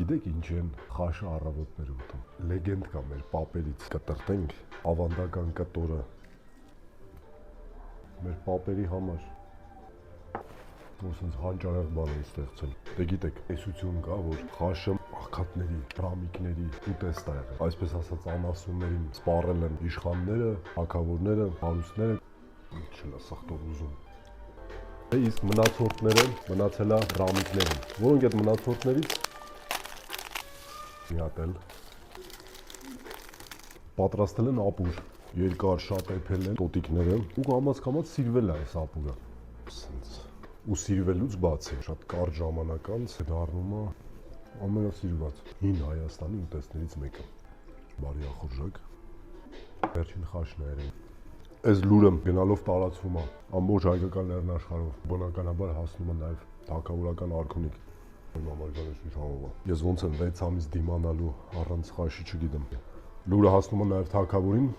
Գիտեք ինչ են խաշը առավոտները ուտում։ Լեգենդ կա մեր պապերից կտրտենք ավանդական կտորը մեր պապերի համար։ Ոսենց հանճարեղ բան են ստեղծել։ Դե գիտեք, տեսություն կա, որ խաշը աղքատների, ռամիկների ուտեստ է եղել։ Այսպես ասած անասուններին սպառել են իշխանները, թագավորները, հարուստները, ինչ չլա սխտոր ուզում։ Իսկ մնացորդները մնացել է ռամիկներին, որոնք այդ մնացորդներից մի հատ էլ պատրաստել են ապուր, երկար շատ էփել են տոտիկները ու կամաց սիրվել է այս ապուրը։ Ու սիրվելուց բացի շատ կարճ ժամանակ անց դառնում է ամենասիրված հին Հայաստանի ուտեստներից մեկը։ Բարի ախորժակ։ Վերջին խաշն է երևի։ Այս լուրը գնալով տարածվում է ամբողջ հայկական լեռնաշխարհով, բնականաբար հասնում է նաև թագավորական արքունիք։ Ես ոնց եմ 6 ամիս դիմանալու առանց խաշի չգիտեմ։ Լուրը հասնում է նաև թագավորին,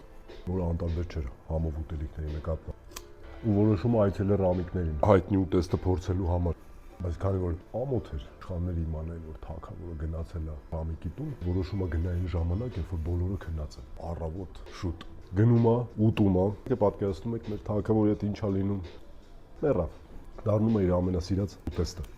որը անտարբեր չէր համով ուտելիքների նկատմամբ ու որոշում է այցելել ռամիկներին հայտնի ուտեստը փորձելու համար։ Բայց քանի որ ամոթ էր իշխանները իմանային, որ թագավորը գնացել է ռամիկի տուն, որոշում է գնային ժամանակ, երբ որ բոլորը քնած են, առավոտ շուտ գնում է, ուտում է։ Դե պատկերացնում եք մեր թագավորի հետ ինչա լինում։ Մեռավ։ Դառնում է իր ամենասիրած ուտեստը։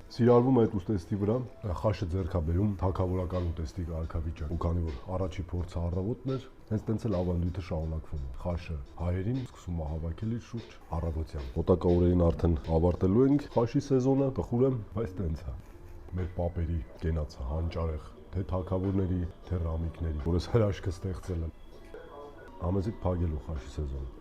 Սիրալվում է այդ ուտեստի վրա, խաշը ձեռք է բերում թագավորական ուտեստի կարգավիճակ։ Ու քանի որ առաջի փորձը առավոտն էր, հենց տենց էլ ավանդույթը շարունակվում է։ Խաշը հայերին սկսում է հավաքել իր շուրջ առավոտյան։ Մոտակա օրերին արդեն ավարտելու ենք խաշի սեզոնը, տխուր եմ, բայց տենց է։ Մեր պապերի կենացը հանճարեղ, թե թագավորների, թե ռամիկների, որս հրաշքը ստեղծել են։ Համեցեք փակելու խաշի սեզոնը։